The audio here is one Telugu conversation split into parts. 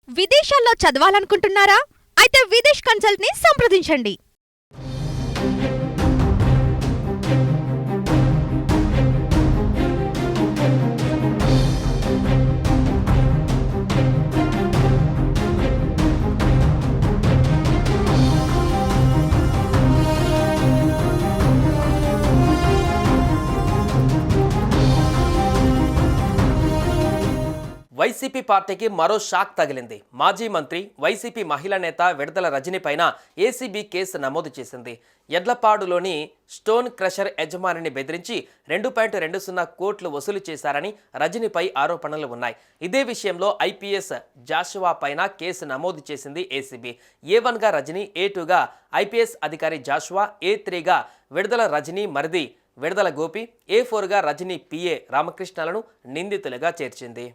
విదేశాల్లో చదవాలనుకుంటున్నారా? అయితే విదేశ్ కన్సల్ట్ ని సంప్రదించండి. వైసీపీ పార్టీకి మరో షాక్ తగిలింది. మాజీ మంత్రి, వైసీపీ మహిళా నేత విడుదల రజని పైన ఏసీబీ కేసు నమోదు చేసింది. ఎడ్లపాడులోని స్టోన్ క్రషర్ యజమానిని బెదిరించి 2.20 కోట్లు వసూలు చేశారని రజనిపై ఆరోపణలు ఉన్నాయి. ఇదే విషయంలో ఐపీఎస్ జాషువా పైన కేసు నమోదు చేసింది ఏసీబీ. A1గా రజని, A2గా ఐపీఎస్ అధికారి జాషువా, A3గా విడుదల రజని మరిది విడుదల గోపి, A4గా రజని పిఏ రామకృష్ణలను నిందితులుగా చేర్చింది.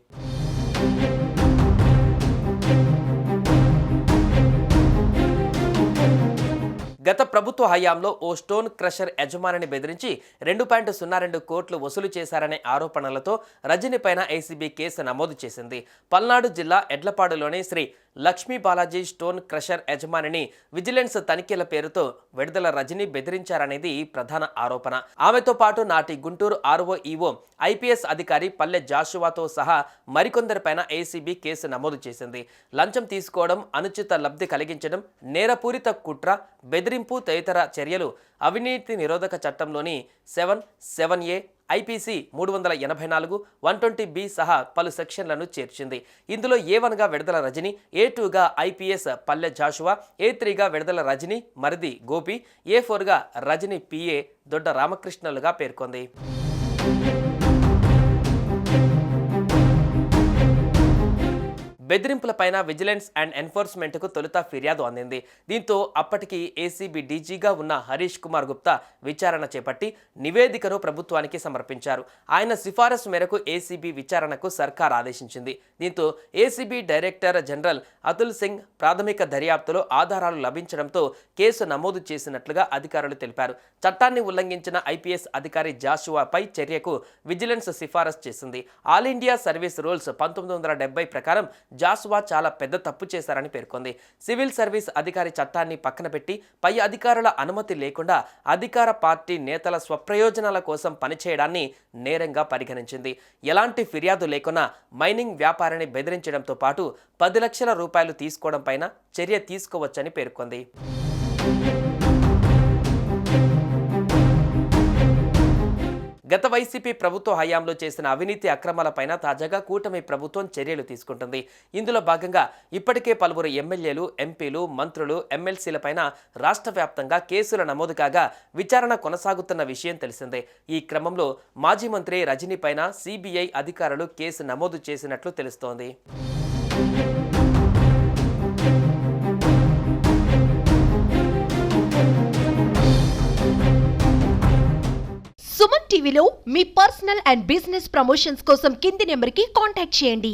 గత ప్రభుత్వ హయాంలో ఓ స్టోన్ క్రషర్ యజమానిని బెదిరించి 2.02 కోట్లు వసూలు చేశారనే ఆరోపణలతో రజని పైన ఏసీబీ కేసు నమోదు చేసింది. పల్నాడు జిల్లా ఎడ్లపాడులోని శ్రీ లక్ష్మీ బాలాజీ స్టోన్ క్రషర్ యజమానిని విజిలెన్స్ తనిఖీల పేరుతో విడుదల రజని బెదిరించారనేది ప్రధాన ఆరోపణ. ఆమెతో పాటు నాటి గుంటూరు ఆర్ఓఈఓ ఐపీఎస్ అధికారి పల్లె జాషువాతో సహా మరికొందరిపైన ఏసీబీ కేసు నమోదు చేసింది. లంచం తీసుకోవడం, అనుచిత లబ్ధి కలిగించడం, నేరపూరిత కుట్ర, బెదిరింపు తదితర చర్యలు అవినీతి నిరోధక చట్టంలోని 7(7)A, ఐపీసీ 384, 120B సహా పలు సెక్షన్లను చేర్చింది. ఇందులో A1గా విడుదల రజని, A2గా ఐపీఎస్ పల్లె జాషువా, A3గా విడుదల రజని మరిది గోపి, A4గా రజని పిఏ దొడ్డ రామకృష్ణలుగా పేర్కొంది. బెదిరింపులపైన విజిలెన్స్ అండ్ ఎన్ఫోర్స్మెంట్కు తొలుత ఫిర్యాదు అందింది. దీంతో అప్పటికి ఏసీబీ డీజీగా ఉన్న హరీష్ కుమార్ గుప్తా విచారణ చేపట్టి నివేదికను ప్రభుత్వానికి సమర్పించారు. ఆయన సిఫారసు మేరకు ఏసీబీ విచారణకు సర్కార్ ఆదేశించింది. దీంతో ACB director general Atul Singh ప్రాథమిక దర్యాప్తులో ఆధారాలు లభించడంతో కేసు నమోదు చేసినట్లుగా అధికారులు తెలిపారు. చట్టాన్ని ఉల్లంఘించిన ఐపీఎస్ అధికారి జాషువాపై చర్యకు విజిలెన్స్ సిఫారసు చేసింది. ఆల్ ఇండియా సర్వీస్ రూల్స్ 1970 ప్రకారం జాషువా చాలా పెద్ద తప్పు చేశారని పేర్కొంది. సివిల్ సర్వీస్ అధికారి చట్టాన్ని పక్కన పెట్టి పై అధికారుల అనుమతి లేకుండా అధికార పార్టీ నేతల స్వప్రయోజనాల కోసం పనిచేయడాన్ని నేరంగా పరిగణించింది. ఎలాంటి ఫిర్యాదు లేకున్నా మైనింగ్ వ్యాపారిని బెదిరించడంతో పాటు 10 లక్షల రూపాయలు తీసుకోవడం పైన చర్య తీసుకోవచ్చని పేర్కొంది. గత వైసీపీ ప్రభుత్వ హయాంలో చేసిన అవినీతి అక్రమాలపైన తాజాగా కూటమి ప్రభుత్వం చర్యలు తీసుకుంటుంది. ఇందులో భాగంగా ఇప్పటికే పలువురు ఎమ్మెల్యేలు, ఎంపీలు, మంత్రులు, ఎమ్మెల్సీలపైన రాష్ట్ర వ్యాప్తంగా కేసులు నమోదు కాగా విచారణ కొనసాగుతున్న విషయం తెలిసిందే. ఈ క్రమంలో మాజీ మంత్రి రజని పైన సిబిఐ అధికారులు కేసు నమోదు చేసినట్లు తెలుస్తోంది. సుమన్ టీవీలో మీ పర్సనల్ అండ్ బిజినెస్ ప్రమోషన్స్ కోసం కింది నెంబర్కి కాంటాక్ట్ చేయండి.